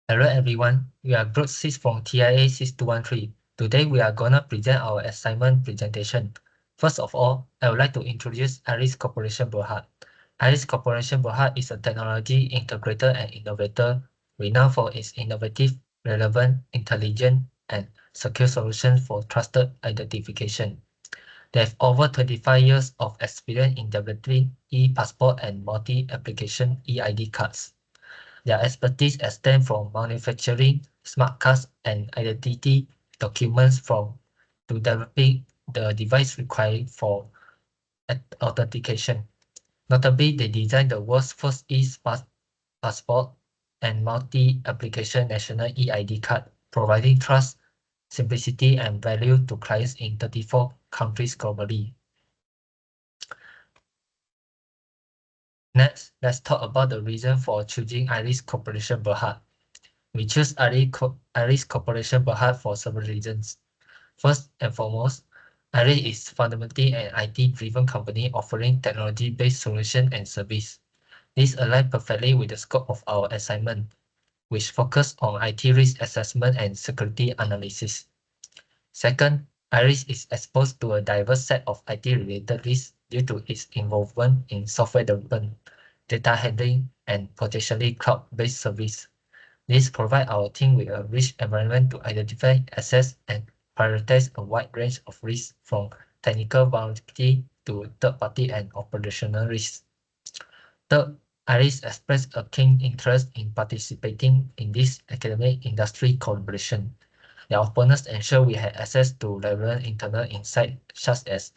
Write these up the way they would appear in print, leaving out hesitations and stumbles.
Hello everyone, we are Group 6 from TIA6213. Today we are gonna present our assignment presentation. First of all, I would like to introduce Iris Corporation Berhad. Iris Corporation Berhad is a technology integrator and innovator renowned for its innovative, relevant, intelligent, and secure solutions for trusted identification. They have over 25 years of experience in developing e-passport and multi-application eID cards. Their expertise extends from manufacturing smart cards and identity documents to developing the device required for authentication. Notably, they designed the world's first passport and multi-application national eID card, providing trust, simplicity, and value to clients in 34 countries globally. Next, let's talk about the reason for choosing Iris Corporation Berhad. We choose Iris Corporation Berhad for several reasons. First and foremost, Iris is fundamentally an IT-driven company offering technology-based solution and service. This aligns perfectly with the scope of our assignment, which focus on IT risk assessment and security analysis. Second, Iris is exposed to a diverse set of IT-related risks due to its involvement in software development, data handling, and potentially cloud-based service. This provides our team with a rich environment to identify, assess, and prioritize a wide range of risks from technical vulnerability to third-party and operational risks. Third, IRIS expressed a keen interest in participating in this academic industry collaboration. Their openness ensured we had access to relevant internal insights such as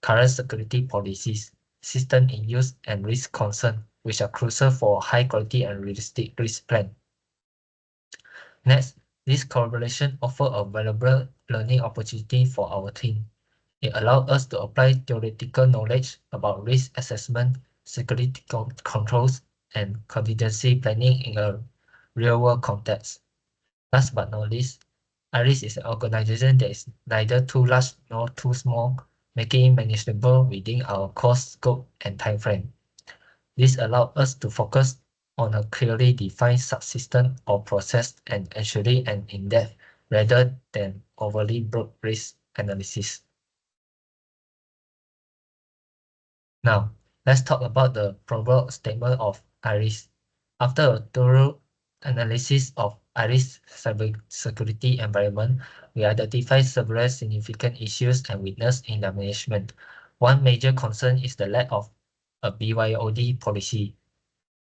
current security policies, system in use, and risk concern, which are crucial for high quality and realistic risk plan. Next, this collaboration offers a valuable learning opportunity for our team. It allows us to apply theoretical knowledge about risk assessment, security controls, and contingency planning in a real-world context. Last but not least, IRIS is an organization that is neither too large nor too small, making it manageable within our course scope and timeframe. This allows us to focus on a clearly defined subsystem or process and ensuring an in-depth rather than overly broad risk analysis. Now, let's talk about the probable statement of IRIS. After a thorough analysis of IRIS cybersecurity environment, we identified several significant issues and weaknesses in the management. One major concern is the lack of a BYOD policy.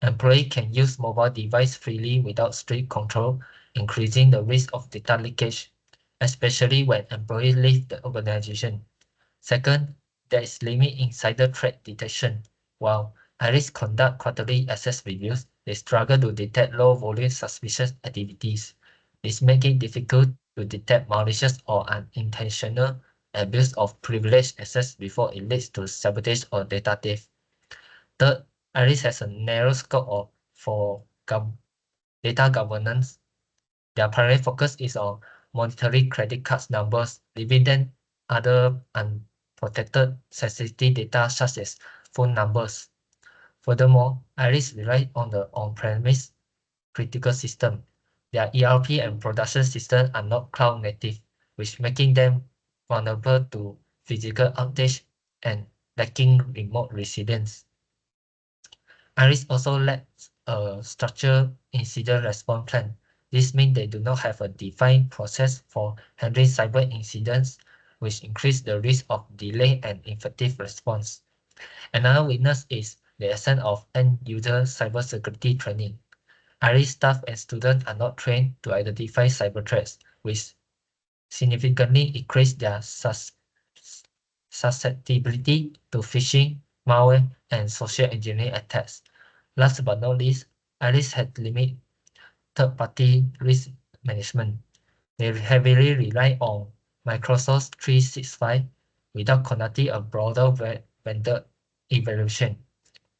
Employees can use mobile device freely without strict control, increasing the risk of data leakage, especially when employees leave the organization. Second, there is limit insider threat detection. While IRIS conduct quarterly access reviews, they struggle to detect low-volume suspicious activities. This makes it difficult to detect malicious or unintentional abuse of privileged access before it leads to sabotage or data theft. Third, IRIS has a narrow scope for data governance. Their primary focus is on monitoring credit cards numbers, leaving them other unprotected sensitive data such as phone numbers. Furthermore, IRIS relies on the on-premise critical system. Their ERP and production systems are not cloud native, which making them vulnerable to physical outage and lacking remote resilience. IRIS also lacks a structured incident response plan. This means they do not have a defined process for handling cyber incidents, which increase the risk of delay and ineffective response. Another weakness is the absence of end-user cybersecurity training. IRIS staff and students are not trained to identify cyber threats, which significantly increase their susceptibility to phishing, malware, and social engineering attacks. Last but not least, IRIS had limited third-party risk management. They heavily rely on Microsoft 365 without conducting a broader vendor evaluation,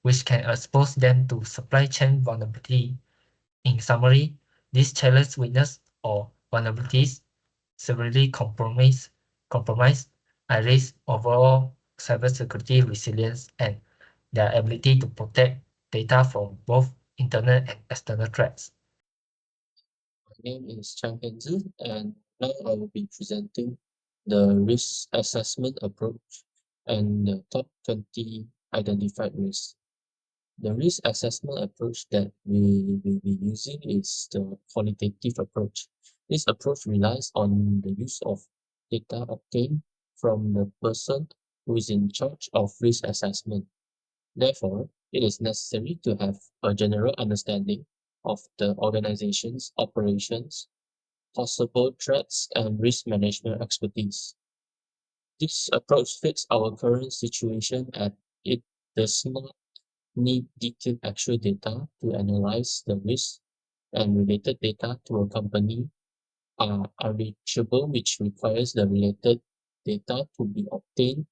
which can expose them to supply chain vulnerability. In summary, these challenge weakness or vulnerabilities severely compromise IRIS overall cybersecurity resilience and their ability to protect data from both internal and external threats. name is Chang Henzi, and now I will be presenting the risk assessment approach and the top 20 identified risks. The risk assessment approach that we will be using is the qualitative approach. This approach relies on the use of data obtained from the person who is in charge of risk assessment. Therefore, it is necessary to have a general understanding of the organization's operations, possible threats, and risk management expertise. This approach fits our current situation as it does not need detailed actual data to analyze the risk, and related data to a company are unreachable, which requires the related data to be obtained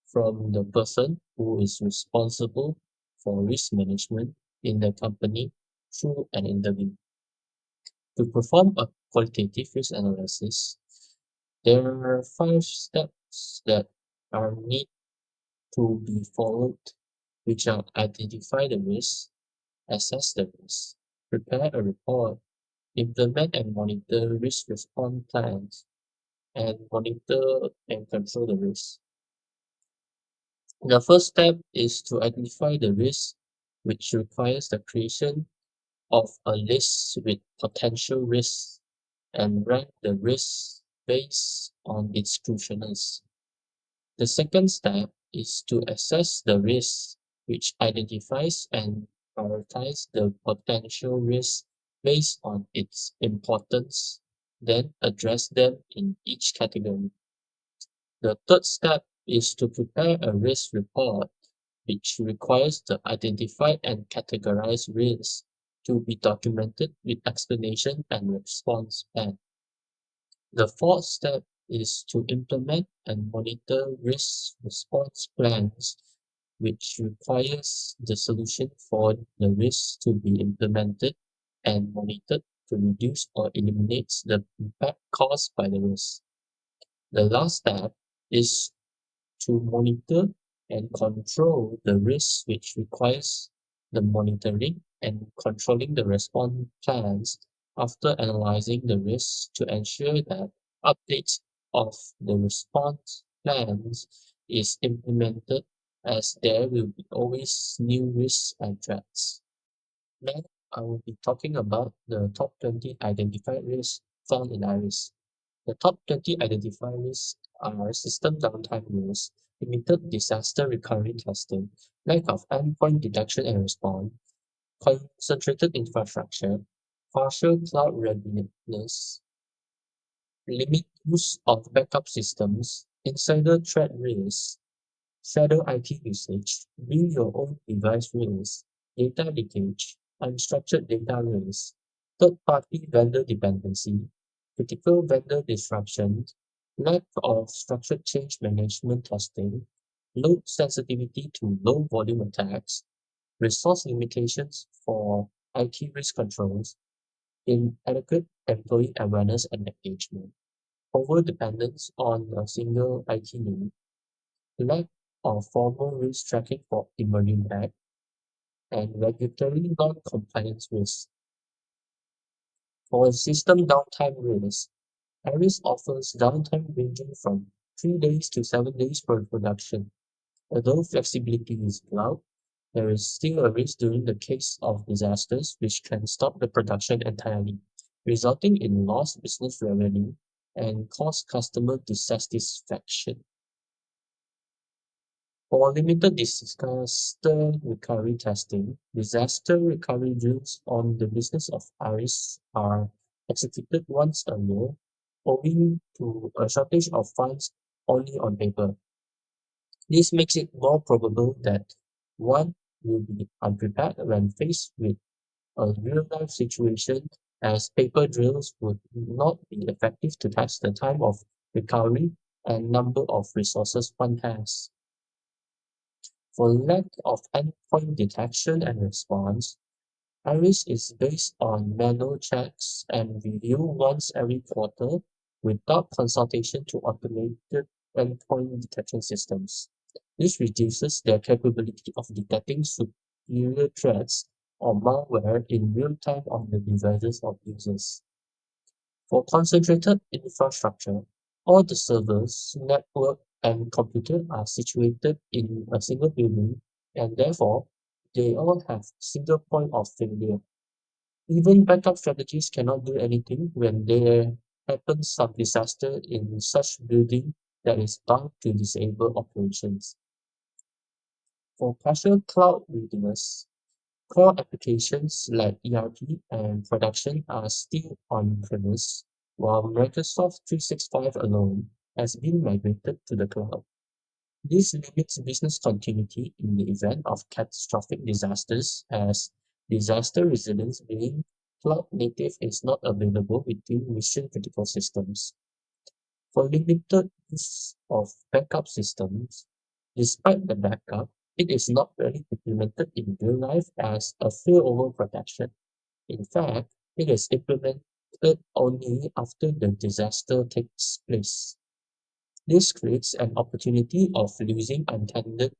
from the person who is responsible for risk management in the company through an interview. To perform a qualitative risk analysis, there are 5 steps that are need to be followed, which are identify the risk, assess the risk, prepare a report, implement and monitor risk response plans, and monitor and control the risk. The first step is to identify the risk, which requires the creation of a list with potential risks and rank the risks based on its crucialness. The second step is to assess the risks, which identifies and prioritize the potential risks based on its importance, then address them in each category. The third step is to prepare a risk report, which requires to identify and categorize risks to be documented with explanation and response plan. The fourth step is to implement and monitor risk response plans, which requires the solution for the risk to be implemented and monitored to reduce or eliminate the impact caused by the risk. The last step is to monitor and control the risk, which requires the monitoring and controlling the response plans after analyzing the risks to ensure that updates of the response plans is implemented, as there will be always new risks and threats. Now, I will be talking about the top 20 identified risks found in IRIS. The top 20 identified risks are system downtime rules, limited disaster recovery testing, lack of endpoint detection and response, concentrated infrastructure, partial cloud readiness, limit use of backup systems, insider threat risk, shadow IT usage, build your own device risk, data leakage, unstructured data risk, third-party vendor dependency, critical vendor disruption, lack of structured change management testing, load sensitivity to low volume attacks, resource limitations for IT risk controls, inadequate employee awareness and engagement, over-dependence on a single IT unit, lack of formal risk tracking for emerging act, and regulatory non-compliance risk. For system downtime risk, Aris offers downtime ranging from 3 days to 7 days per production. Although flexibility is allowed, there is still a risk during the case of disasters which can stop the production entirely, resulting in lost business revenue and cause customer dissatisfaction. For limited disaster recovery testing, disaster recovery drills on the business of IRIS are executed once a year, owing to a shortage of funds only on paper. This makes it more probable that one will be unprepared when faced with a real-life situation, as paper drills would not be effective to test the time of recovery and number of resources one has. For lack of endpoint detection and response, Iris is based on manual checks and review once every quarter without consultation to automated endpoint detection systems. This reduces their capability of detecting superior threats or malware in real time on the devices of users. For concentrated infrastructure, all the servers, network, and computer are situated in a single building, and therefore they all have single point of failure. Even backup strategies cannot do anything when there happens some disaster in such building that is bound to disable operations. For partial cloud readiness, core applications like ERP and production are still on-premise, while Microsoft 365 alone has been migrated to the cloud. This limits business continuity in the event of catastrophic disasters, as disaster resilience being cloud native is not available within mission-critical systems. For limited use of backup systems, despite the backup, it is not really implemented in real life as a failover protection. In fact, it is implemented only after the disaster takes place. This creates an opportunity of losing untended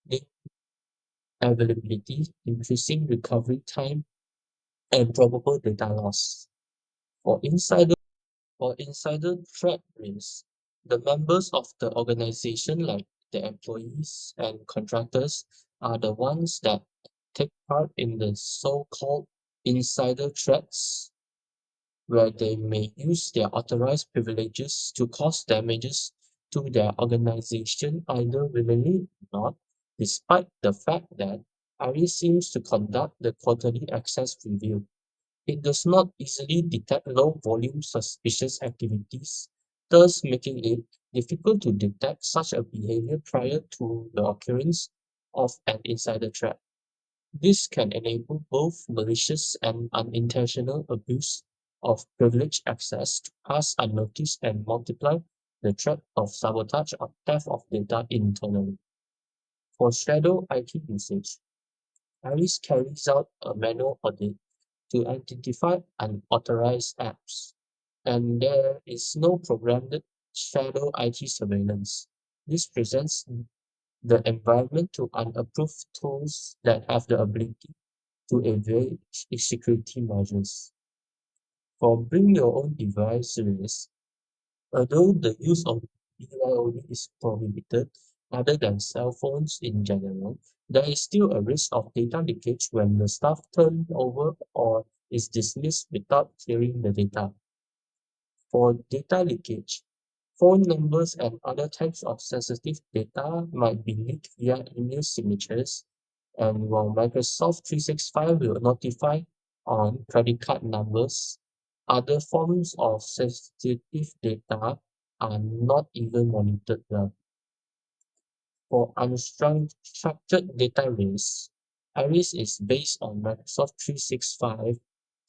data availability, increasing recovery time, and probable data loss. For insider threat risk, the members of the organization, like the employees and contractors, are the ones that take part in the so-called insider threats, where they may use their authorized privileges to cause damages to their organization either willingly or not, despite the fact that IRIS seems to conduct the quarterly access review. It does not easily detect low-volume suspicious activities, thus making it difficult to detect such a behavior prior to the occurrence of an insider threat. This can enable both malicious and unintentional abuse of privileged access to pass unnoticed and multiply the threat of sabotage or theft of data internally. For shadow IT usage, IRIS carries out a manual audit to identify unauthorized apps, and there is no programmed shadow IT surveillance. This presents the environment to unapproved tools that have the ability to evade security measures. For bring your own device risk, although the use of BYOD is prohibited other than cell phones in general, there is still a risk of data leakage when the staff turns over or is dismissed without clearing the data. For data leakage, phone numbers and other types of sensitive data might be leaked via email signatures, and while Microsoft 365 will notify on credit card numbers, other forms of sensitive data are not even monitored well. For unstructured data risk, IRIS is based on Microsoft 365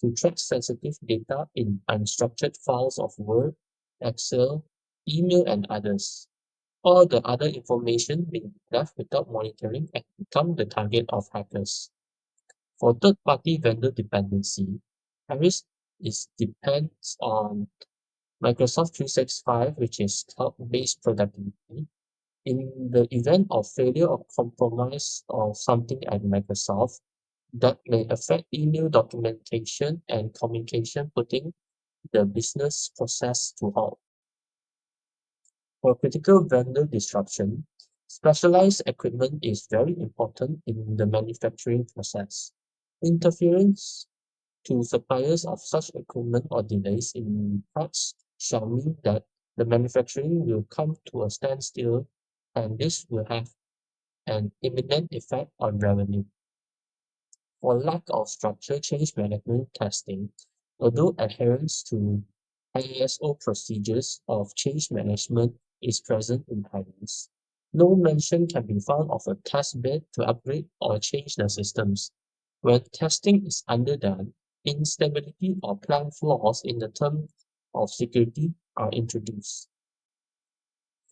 to track sensitive data in unstructured files of Word, Excel, email, and others. All the other information being left without monitoring and become the target of hackers. For third-party vendor dependency, IRIS depends on Microsoft 365, which is cloud-based productivity. In the event of failure or compromise of something at Microsoft that may affect email documentation and communication, putting the business process to halt. For critical vendor disruption, specialized equipment is very important in the manufacturing process. Interference to suppliers of such equipment or delays in parts shall mean that the manufacturing will come to a standstill, and this will have an imminent effect on revenue. For lack of structured change management testing, although adherence to ISO procedures of change management is present in Chinese, no mention can be found of a test bed to upgrade or change the systems. When testing is underdone, instability or planned flaws in the term of security are introduced.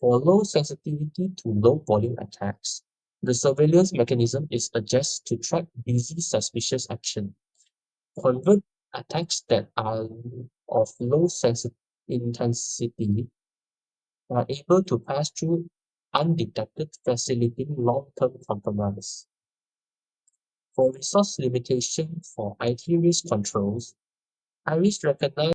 For low sensitivity to low volume attacks, the surveillance mechanism is adjusted to track busy suspicious action. Convert attacks that are of low intensity are able to pass through undetected, facilitating long-term compromise. For resource limitation for IT risk controls, IRIS recognizes